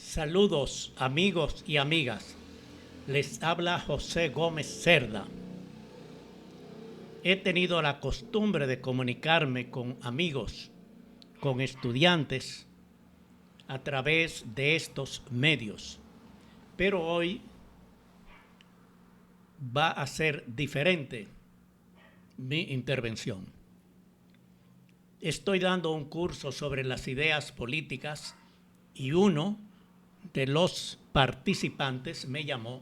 Saludos amigos y amigas, les habla José Gómez Cerda. He tenido la costumbre de comunicarme con amigos, con estudiantes, a través de estos medios. Pero hoy va a ser diferente mi intervención. Estoy dando un curso sobre las ideas políticas y uno de los participantes me llamó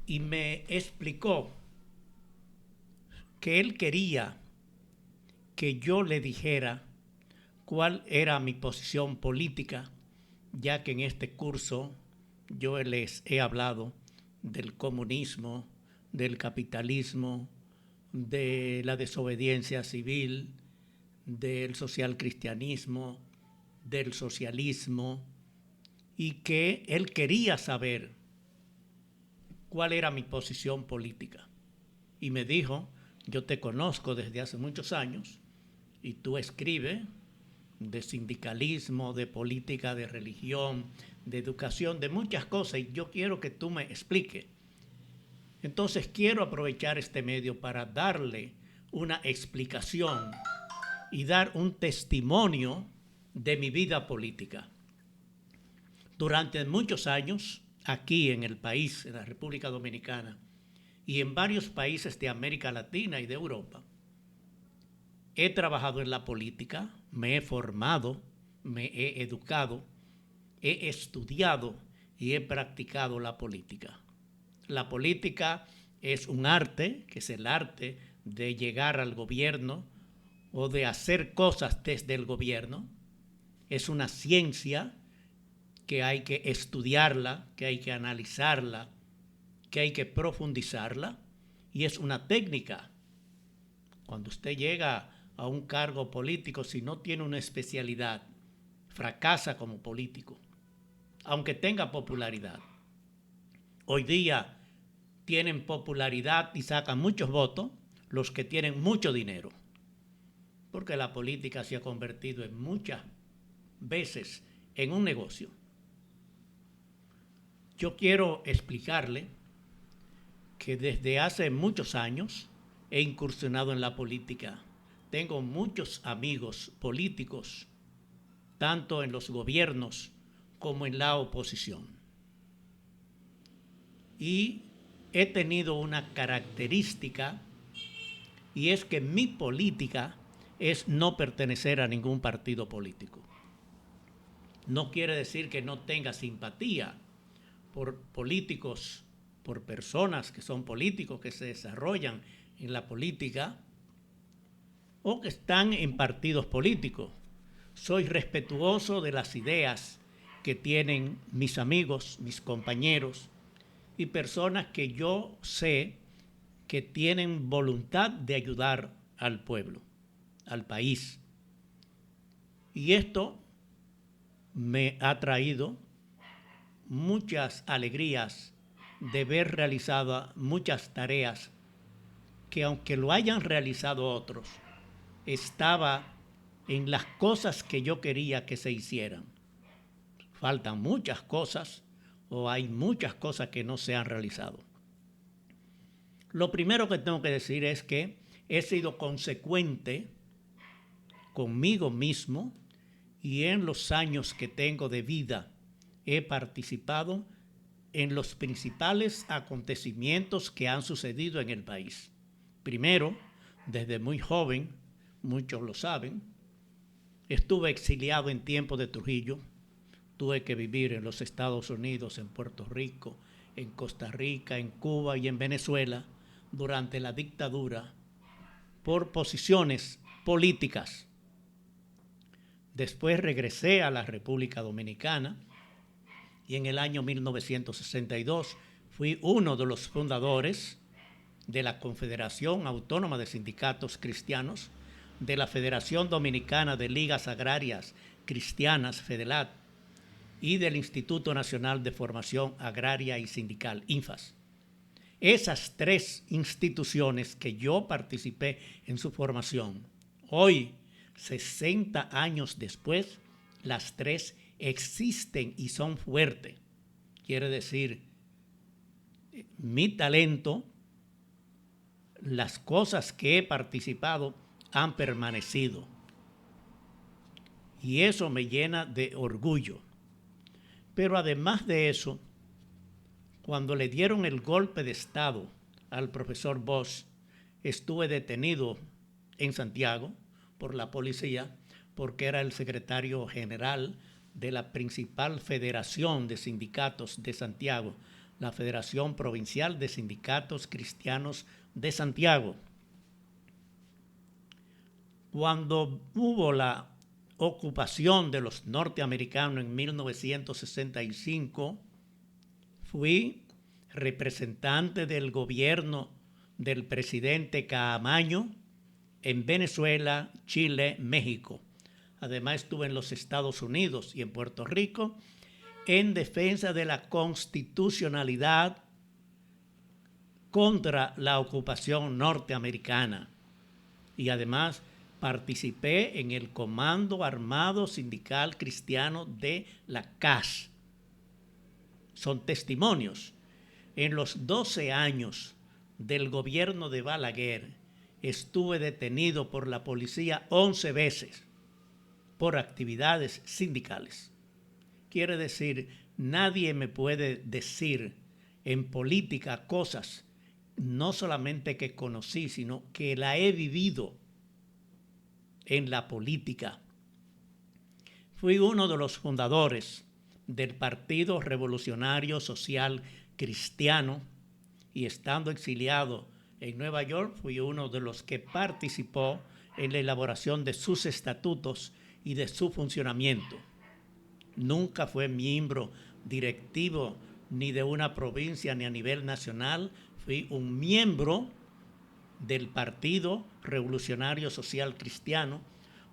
y me explicó que él quería que yo le dijera cuál era mi posición política, ya que en este curso yo les he hablado del comunismo, del capitalismo, de la desobediencia civil, del socialcristianismo, del socialismo, y que él quería saber cuál era mi posición política. Y me dijo, yo te conozco desde hace muchos años y tú escribes de sindicalismo, de política, de religión, de educación, de muchas cosas, y yo quiero que tú me expliques. Entonces quiero aprovechar este medio para darle una explicación y dar un testimonio de mi vida política. Durante muchos años, aquí en el país, en la República Dominicana, y en varios países de América Latina y de Europa, he trabajado en la política, me he formado, me he educado, he estudiado y he practicado la política. La política es un arte, que es el arte de llegar al gobierno o de hacer cosas desde el gobierno. Es una ciencia que hay que estudiarla, que hay que analizarla, que hay que profundizarla, y es una técnica. Cuando usted llega a un cargo político, si no tiene una especialidad, fracasa como político, aunque tenga popularidad. Hoy día tienen popularidad y sacan muchos votos los que tienen mucho dinero, porque la política se ha convertido en muchas veces en un negocio. Yo quiero explicarle que desde hace muchos años he incursionado en la política. Tengo muchos amigos políticos, tanto en los gobiernos como en la oposición. Y he tenido una característica, y es que mi política es no pertenecer a ningún partido político. No quiere decir que no tenga simpatía por políticos, por personas que son políticos, que se desarrollan en la política o que están en partidos políticos. Soy respetuoso de las ideas que tienen mis amigos, mis compañeros y personas que yo sé que tienen voluntad de ayudar al pueblo, al país. Y esto me ha traído muchas alegrías de ver realizadas muchas tareas que, aunque lo hayan realizado otros, estaba en las cosas que yo quería que se hicieran. Faltan muchas cosas o hay muchas cosas que no se han realizado. Lo primero que tengo que decir es que he sido consecuente conmigo mismo y en los años que tengo de vida he participado en los principales acontecimientos que han sucedido en el país. Primero, desde muy joven, muchos lo saben, estuve exiliado en tiempo de Trujillo, tuve que vivir en los Estados Unidos, en Puerto Rico, en Costa Rica, en Cuba y en Venezuela durante la dictadura por posiciones políticas. Después regresé a la República Dominicana y en el año 1962 fui uno de los fundadores de la Confederación Autónoma de Sindicatos Cristianos, de la Federación Dominicana de Ligas Agrarias Cristianas, FEDELAT, y del Instituto Nacional de Formación Agraria y Sindical, INFAS. Esas tres instituciones que yo participé en su formación, hoy, 60 años después, las tres existen y son fuertes. Quiere decir, mi talento, las cosas que he participado han permanecido. Y eso me llena de orgullo. Pero además de eso, cuando le dieron el golpe de Estado al profesor Bosch, estuve detenido en Santiago por la policía porque era el secretario general de la principal federación de sindicatos de Santiago, la Federación Provincial de Sindicatos Cristianos de Santiago. Cuando hubo la ocupación de los norteamericanos en 1965, fui representante del gobierno del presidente Caamaño en Venezuela, Chile, México. Además estuve en los Estados Unidos y en Puerto Rico en defensa de la constitucionalidad contra la ocupación norteamericana. Y además participé en el Comando Armado Sindical Cristiano de la CAS. Son testimonios. En los 12 años del gobierno de Balaguer estuve detenido por la policía 11 veces por actividades sindicales. Quiere decir, nadie me puede decir en política cosas no solamente que conocí, sino que la he vivido en la política. Fui uno de los fundadores del Partido Revolucionario Social Cristiano y estando exiliado en Nueva York fui uno de los que participó en la elaboración de sus estatutos y de su funcionamiento. Nunca fue miembro directivo ni de una provincia ni a nivel nacional. Fui un miembro del Partido Revolucionario Social Cristiano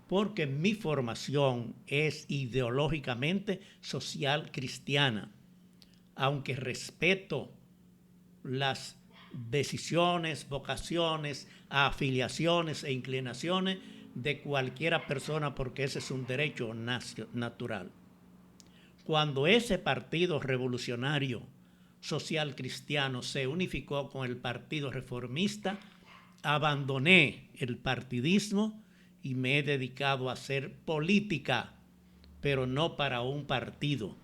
porque mi formación es ideológicamente social cristiana, aunque respeto las decisiones, vocaciones, afiliaciones e inclinaciones de cualquiera persona porque ese es un derecho natural. Cuando ese Partido Revolucionario Social Cristiano se unificó con el Partido Reformista, abandoné el partidismo y me he dedicado a hacer política, pero no para un partido,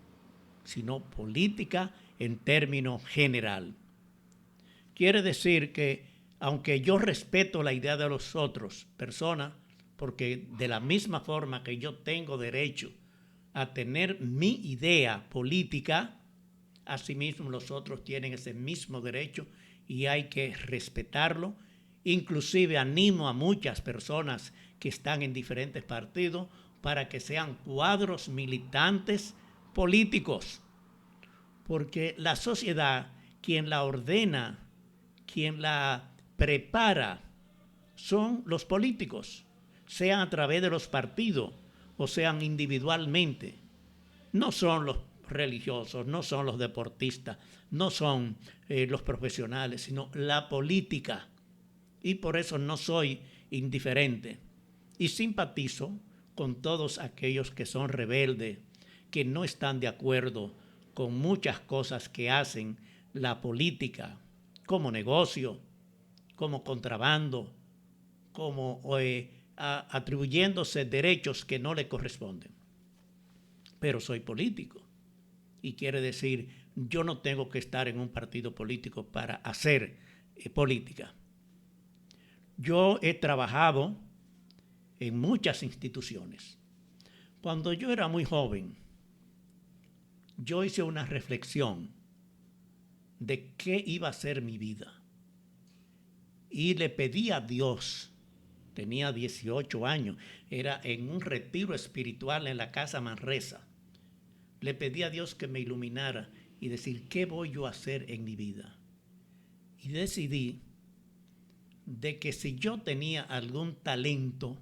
sino política en términos general. Quiere decir que, aunque yo respeto la idea de los otros personas, porque de la misma forma que yo tengo derecho a tener mi idea política, asimismo los otros tienen ese mismo derecho y hay que respetarlo. Inclusive animo a muchas personas que están en diferentes partidos para que sean cuadros militantes políticos, porque la sociedad, quien la ordena, quien la prepara, son los políticos, sean a través de los partidos o sean individualmente. No son los religiosos, no son los deportistas, no son los profesionales, sino la política. Y por eso no soy indiferente. Y simpatizo con todos aquellos que son rebeldes, que no están de acuerdo con muchas cosas que hacen la política, como negocio, como contrabando, como atribuyéndose derechos que no le corresponden. Pero soy político y quiere decir, yo no tengo que estar en un partido político para hacer política. Yo he trabajado en muchas instituciones. Cuando yo era muy joven, yo hice una reflexión de qué iba a ser mi vida. Y le pedí a Dios, tenía 18 años, era en un retiro espiritual en la Casa Manresa. Le pedí a Dios que me iluminara y decir, ¿qué voy yo a hacer en mi vida? Y decidí de que si yo tenía algún talento,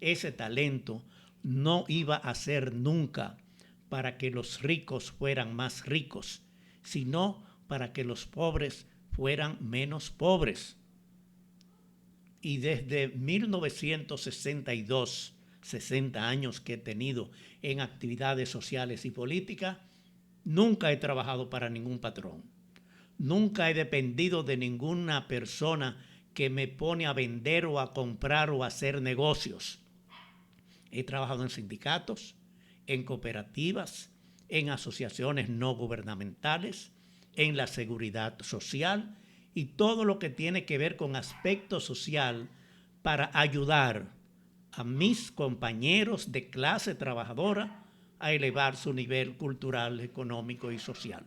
ese talento no iba a ser nunca para que los ricos fueran más ricos, sino para que los pobres fueran menos pobres. Y desde 1962 60 años que he tenido en actividades sociales y políticas, nunca he trabajado para ningún patrón. Nunca he dependido de ninguna persona que me pone a vender o a comprar o a hacer negocios. He trabajado en sindicatos, en cooperativas, en asociaciones no gubernamentales, en la seguridad social y todo lo que tiene que ver con aspecto social para ayudar a mis compañeros de clase trabajadora a elevar su nivel cultural, económico y social.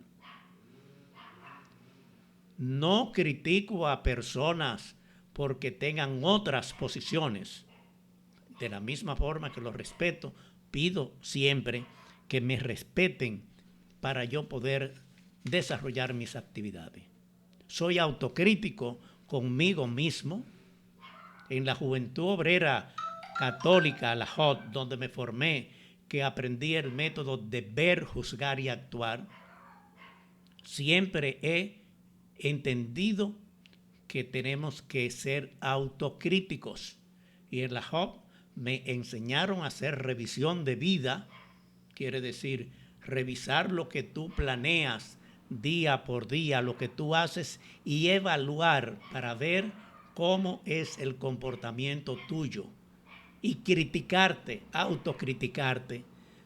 No critico a personas porque tengan otras posiciones. De la misma forma que los respeto, pido siempre que me respeten para yo poder desarrollar mis actividades. Soy autocrítico conmigo mismo. En la Juventud Obrera Católica, la JOT, donde me formé, que aprendí el método de ver, juzgar y actuar, siempre he entendido que tenemos que ser autocríticos. Y en la JOT me enseñaron a hacer revisión de vida, quiere decir revisar lo que tú planeas día por día, lo que tú haces y evaluar para ver cómo es el comportamiento tuyo y criticarte, autocriticarte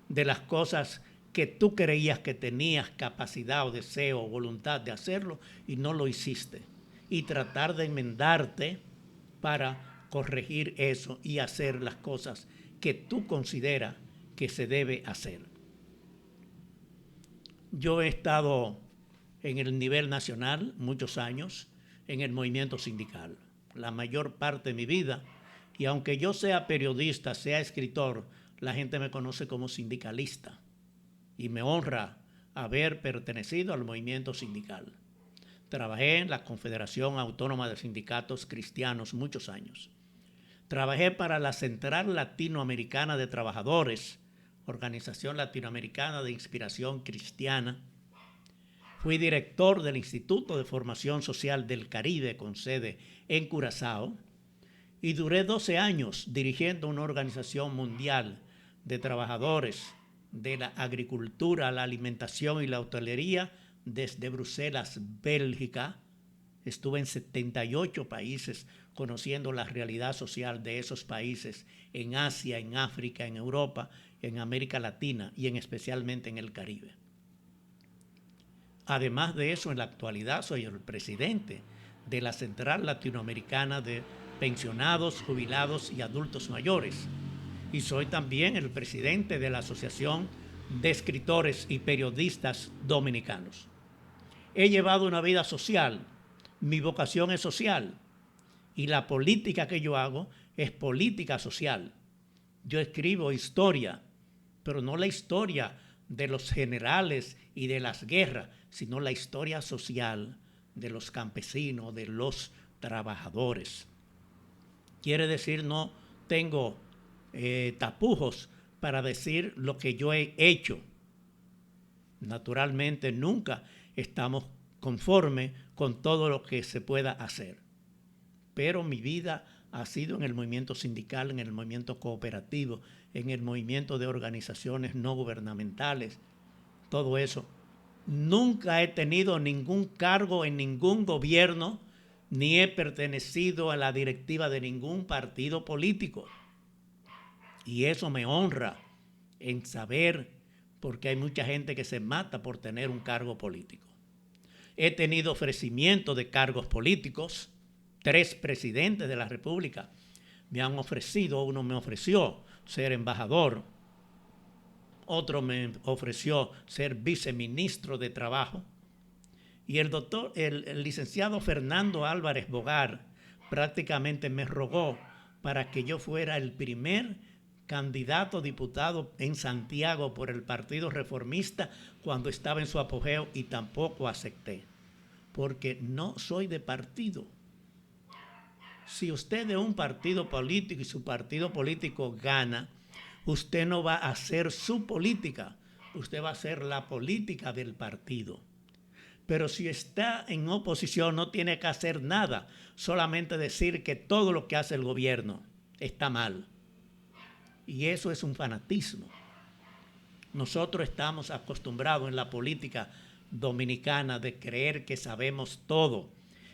de las cosas que tú creías que tenías capacidad o deseo o voluntad de hacerlo y no lo hiciste. Y tratar de enmendarte para corregir eso y hacer las cosas que tú consideras que se debe hacer. Yo he estado en el nivel nacional muchos años en el movimiento sindical, la mayor parte de mi vida, y aunque yo sea periodista, sea escritor, la gente me conoce como sindicalista y me honra haber pertenecido al movimiento sindical. Trabajé en la Confederación Autónoma de Sindicatos Cristianos muchos años. Trabajé para la Central Latinoamericana de Trabajadores, organización latinoamericana de inspiración cristiana. Fui director del Instituto de Formación Social del Caribe con sede en Curazao y duré 12 años dirigiendo una organización mundial de trabajadores de la agricultura, la alimentación y la hotelería desde Bruselas, Bélgica. Estuve en 78 países conociendo la realidad social de esos países en Asia, en África, en Europa, en América Latina y especialmente en el Caribe. Además de eso, en la actualidad soy el presidente de la Central Latinoamericana de Pensionados, Jubilados y Adultos Mayores. Y soy también el presidente de la Asociación de Escritores y Periodistas Dominicanos. He llevado una vida social, mi vocación es social y la política que yo hago es política social. Yo escribo historia, pero no la historia de los generales y de las guerras, sino la historia social de los campesinos, de los trabajadores. Quiere decir, no tengo tapujos para decir lo que yo he hecho. Naturalmente, nunca estamos conformes con todo lo que se pueda hacer. Pero mi vida ha sido en el movimiento sindical, en el movimiento cooperativo, en el movimiento de organizaciones no gubernamentales, todo eso. Nunca he tenido ningún cargo en ningún gobierno, ni he pertenecido a la directiva de ningún partido político. Y eso me honra en saber, porque hay mucha gente que se mata por tener un cargo político. He tenido ofrecimiento de cargos políticos. 3 presidentes de la República me han ofrecido. Uno me ofreció ser embajador, otro me ofreció ser viceministro de Trabajo y el licenciado Fernando Álvarez Bogar prácticamente me rogó para que yo fuera el primer candidato diputado en Santiago por el Partido Reformista cuando estaba en su apogeo y tampoco acepté, porque no soy de partido. Si usted es de un partido político y su partido político gana, usted no va a hacer su política, usted va a hacer la política del partido. Pero si está en oposición no tiene que hacer nada, solamente decir que todo lo que hace el gobierno está mal. Y eso es un fanatismo. Nosotros estamos acostumbrados en la política dominicana de creer que sabemos todo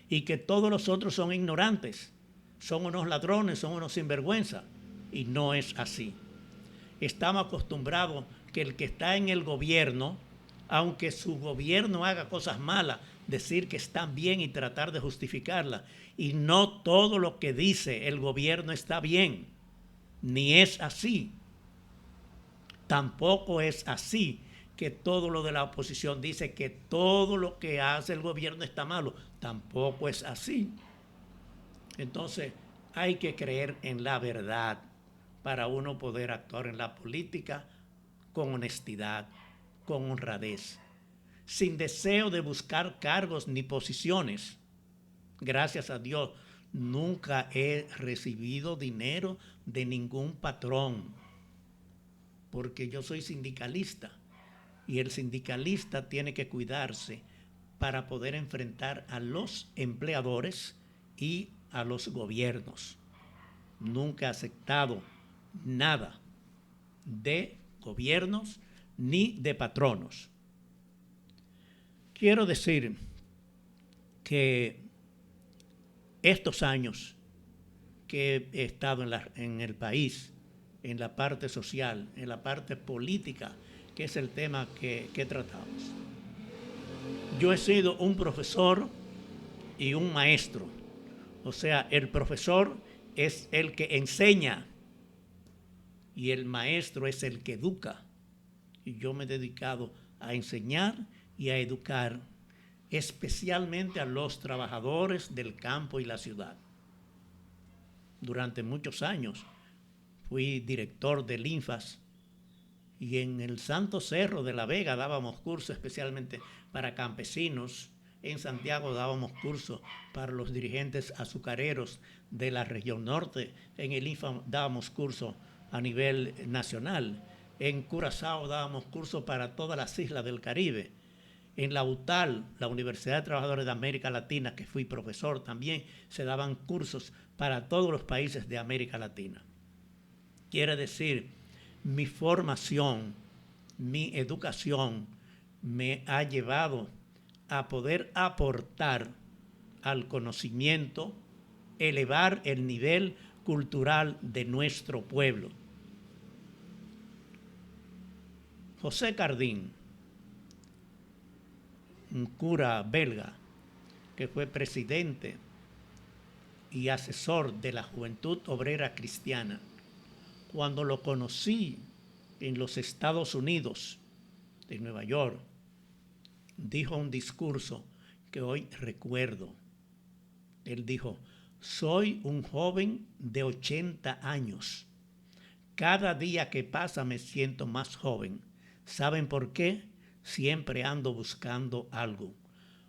y que todos los otros son ignorantes, son unos ladrones, son unos sinvergüenza. Y no es así. Estamos acostumbrados que el que está en el gobierno, aunque su gobierno haga cosas malas, decir que están bien y tratar de justificarlas. Y no todo lo que dice el gobierno está bien, ni es así. Tampoco es así que todo lo de la oposición dice que todo lo que hace el gobierno está malo. Tampoco es así. Entonces, hay que creer en la verdad para uno poder actuar en la política con honestidad, con honradez, sin deseo de buscar cargos ni posiciones. Gracias a Dios, nunca he recibido dinero de ningún patrón, porque yo soy sindicalista y el sindicalista tiene que cuidarse para poder enfrentar a los empleadores y a los gobiernos. Nunca he aceptado nada de gobiernos ni de patronos. Quiero decir que estos años que he estado en el país, en la parte social, en la parte política, que es el tema que tratamos. Yo he sido un profesor y un maestro. O sea, el profesor es el que enseña y el maestro es el que educa. Y yo me he dedicado a enseñar y a educar, especialmente a los trabajadores del campo y la ciudad. Durante muchos años fui director del INFAS y en el Santo Cerro de la Vega dábamos cursos especialmente para campesinos. En Santiago dábamos cursos para los dirigentes azucareros de la región norte. En el INFAS dábamos cursos a nivel nacional. En Curazao dábamos cursos para todas las islas del Caribe. En la UTAL, la Universidad de Trabajadores de América Latina, que fui profesor también, se daban cursos para todos los países de América Latina. Quiere decir, mi formación, mi educación me ha llevado a poder aportar al conocimiento, elevar el nivel cultural de nuestro pueblo. José Cardín, un cura belga que fue presidente y asesor de la Juventud Obrera Cristiana, cuando lo conocí en los Estados Unidos, de Nueva York, dijo un discurso que hoy recuerdo. Él dijo: soy un joven de 80 años. Cada día que pasa me siento más joven. ¿Saben por qué? Siempre ando buscando algo.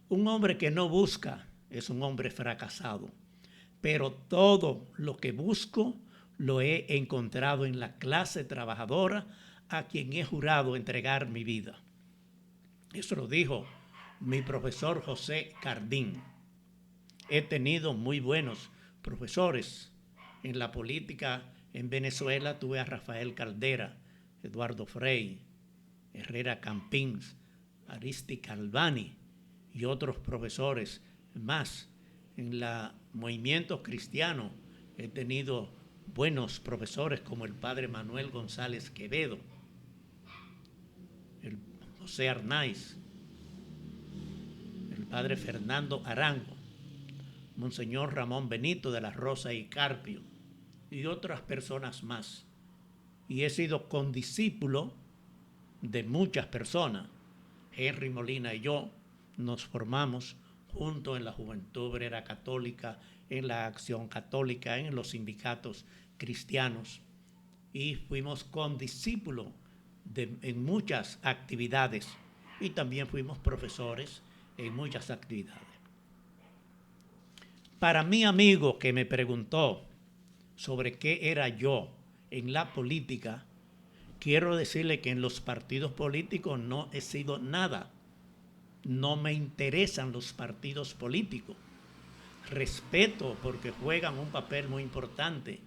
Un hombre que no busca es un hombre fracasado. Pero todo lo que busco lo he encontrado en la clase trabajadora a quien he jurado entregar mi vida. Eso lo dijo mi profesor José Cardín. He tenido muy buenos profesores. En la política en Venezuela tuve a Rafael Caldera, Eduardo Frei, Herrera Campins, Aristi Calvani y otros profesores más. En los movimientos cristianos he tenido buenos profesores como el padre Manuel González Quevedo, el José Arnaiz, el padre Fernando Arango, Monseñor Ramón Benito de la Rosa y Carpio y otras personas más. Y he sido condiscípulo de muchas personas. Henry Molina y yo nos formamos juntos en la Juventud Obrera Católica, en la Acción Católica, en los sindicatos cristianos, y fuimos condiscípulos en muchas actividades y también fuimos profesores en muchas actividades. Para mi amigo que me preguntó sobre qué era yo en la política, quiero decirle que en los partidos políticos no he sido nada. No me interesan los partidos políticos. Respeto porque juegan un papel muy importante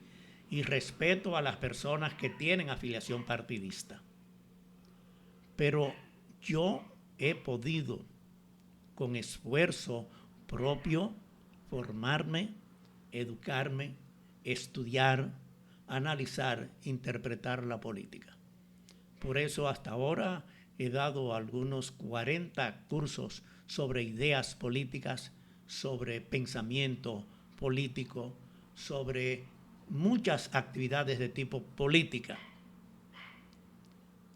y respeto a las personas que tienen afiliación partidista. Pero yo he podido, con esfuerzo propio, formarme, educarme, estudiar, analizar, interpretar la política. Por eso hasta ahora he dado algunos 40 cursos sobre ideas políticas, sobre pensamiento político, sobre muchas actividades de tipo política.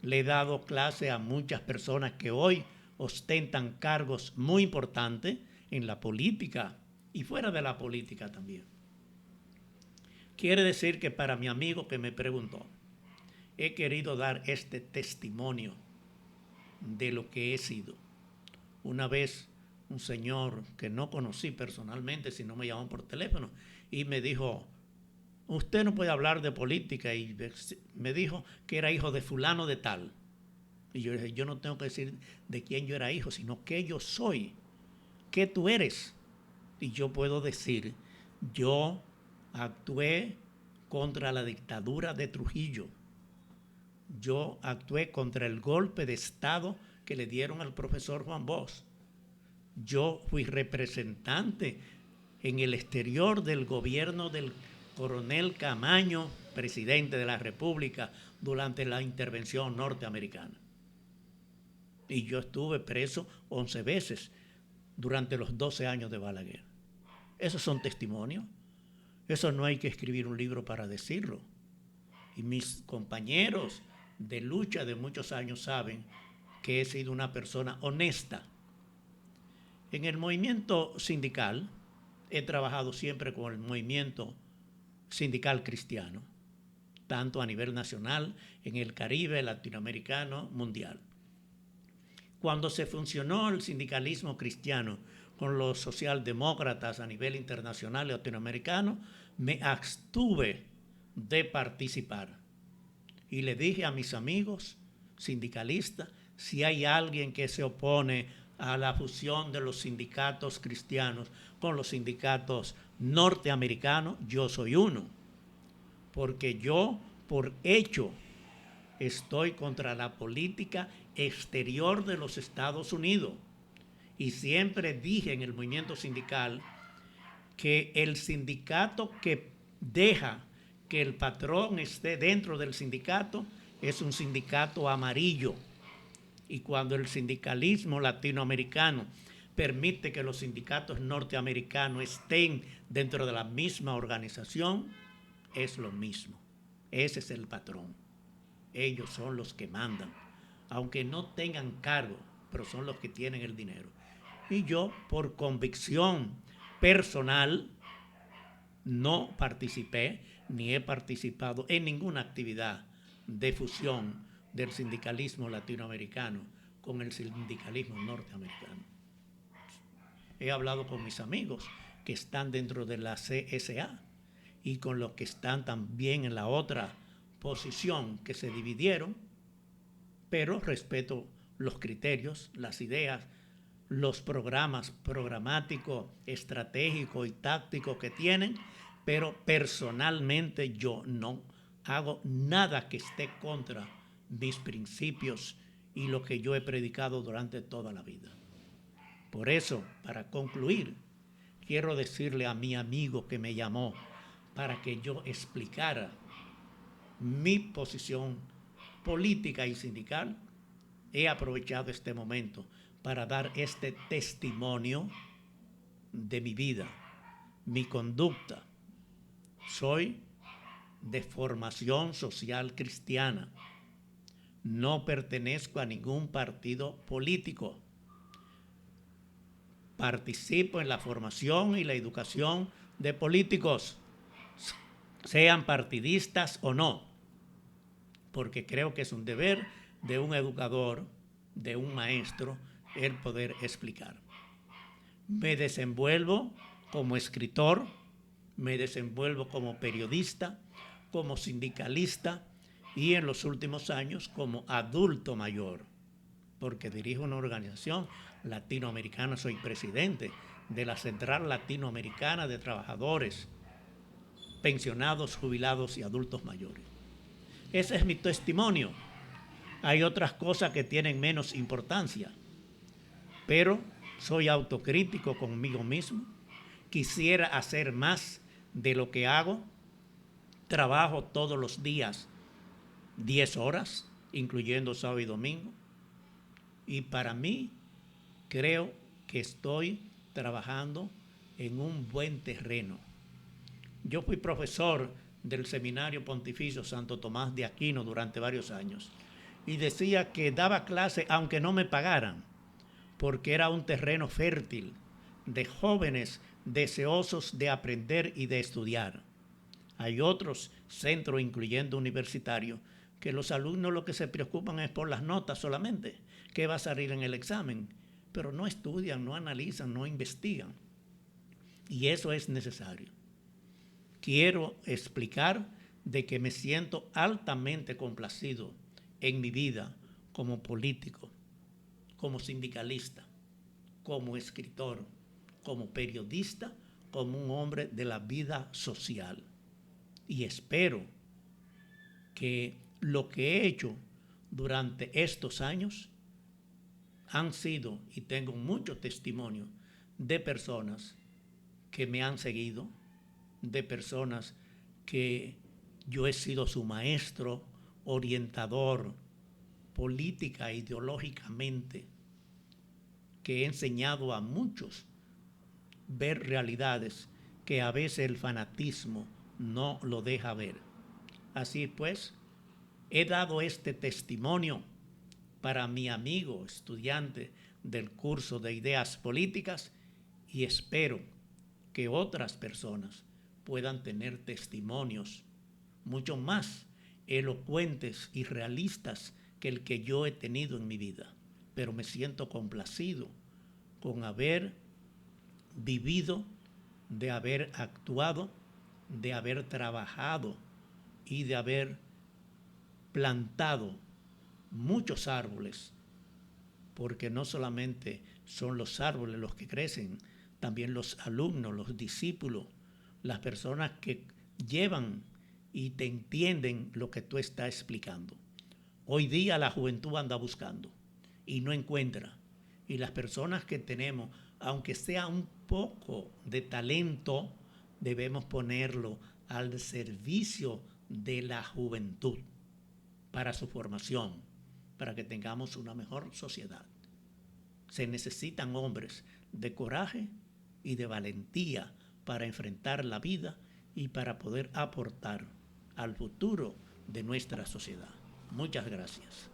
Le he dado clase a muchas personas que hoy ostentan cargos muy importantes en la política y fuera de la política también. Quiere decir que para mi amigo que me preguntó, he querido dar este testimonio de lo que he sido. Una vez un señor que no conocí personalmente, sino me llamó por teléfono y me dijo, usted no puede hablar de política, y me dijo que era hijo de fulano de tal. Y yo dije, yo no tengo que decir de quién yo era hijo, sino qué yo soy, qué tú eres. Y yo puedo decir, yo actué contra la dictadura de Trujillo. Yo actué contra el golpe de Estado que le dieron al profesor Juan Bosch. Yo fui representante en el exterior del gobierno del coronel Camaño, presidente de la República, durante la intervención norteamericana. Y yo estuve preso 11 veces durante los 12 años de Balaguer. Esos son testimonios. Eso no hay que escribir un libro para decirlo. Y mis compañeros de lucha de muchos años saben que he sido una persona honesta. En el movimiento sindical he trabajado siempre con el movimiento sindical cristiano, tanto a nivel nacional, en el Caribe, latinoamericano, mundial. Cuando se funcionó el sindicalismo cristiano con los socialdemócratas a nivel internacional y latinoamericano, me abstuve de participar. Y le dije a mis amigos sindicalistas, si hay alguien que se opone a la fusión de los sindicatos cristianos con los sindicatos norteamericanos, yo soy uno. Porque yo, por hecho, estoy contra la política exterior de los Estados Unidos. Y siempre dije en el movimiento sindical que el sindicato que deja que el patrón esté dentro del sindicato es un sindicato amarillo. Y cuando el sindicalismo latinoamericano permite que los sindicatos norteamericanos estén dentro de la misma organización, es lo mismo. Ese es el patrón. Ellos son los que mandan, aunque no tengan cargo, pero son los que tienen el dinero. Y yo, por convicción personal, no participé ni he participado en ninguna actividad de fusión del sindicalismo latinoamericano con el sindicalismo norteamericano. He hablado con mis amigos que están dentro de la CSA y con los que están también en la otra posición que se dividieron, pero respeto los criterios, las ideas, los programas programáticos, estratégicos y tácticos que tienen, pero personalmente yo no hago nada que esté contra mis principios y lo que yo he predicado durante toda la vida. Por eso, para concluir, quiero decirle a mi amigo que me llamó para que yo explicara mi posición política y sindical, he aprovechado este momento para dar este testimonio de mi vida, mi conducta. Soy de formación social cristiana. No pertenezco a ningún partido político. Participo en la formación y la educación de políticos, sean partidistas o no, porque creo que es un deber de un educador, de un maestro, el poder explicar. Me desenvuelvo como escritor, me desenvuelvo como periodista, como sindicalista y en los últimos años como adulto mayor, porque dirijo una organización latinoamericana, soy presidente de la Central Latinoamericana de Trabajadores pensionados, jubilados y adultos mayores. Ese es mi testimonio. Hay otras cosas que tienen menos importancia, pero soy autocrítico conmigo mismo. Quisiera hacer más de lo que hago. Trabajo todos los días 10 horas, incluyendo sábado y domingo. Y para mí, creo que estoy trabajando en un buen terreno. Yo fui profesor del Seminario Pontificio Santo Tomás de Aquino durante varios años y decía que daba clase aunque no me pagaran, porque era un terreno fértil de jóvenes deseosos de aprender y de estudiar. Hay otros centros, incluyendo universitarios, que los alumnos lo que se preocupan es por las notas solamente, qué va a salir en el examen, pero no estudian, no analizan, no investigan. Y eso es necesario. Quiero explicar de que me siento altamente complacido en mi vida como político, como sindicalista, como escritor, como periodista, como un hombre de la vida social. Y espero que lo que he hecho durante estos años han sido, y tengo mucho testimonio de personas que me han seguido, de personas que yo he sido su maestro, orientador, política, ideológicamente, que he enseñado a muchos ver realidades que a veces el fanatismo no lo deja ver. Así pues, he dado este testimonio para mi amigo estudiante del curso de ideas políticas y espero que otras personas puedan tener testimonios mucho más elocuentes y realistas que el que yo he tenido en mi vida. Pero me siento complacido con haber vivido, de haber actuado, de haber trabajado y de haber plantado muchos árboles, porque no solamente son los árboles los que crecen, también los alumnos, los discípulos, las personas que llevan y te entienden lo que tú estás explicando. Hoy día la juventud anda buscando y no encuentra. Y las personas que tenemos, aunque sea un poco de talento, debemos ponerlo al servicio de la juventud para su formación, para que tengamos una mejor sociedad. Se necesitan hombres de coraje y de valentía para enfrentar la vida y para poder aportar al futuro de nuestra sociedad. Muchas gracias.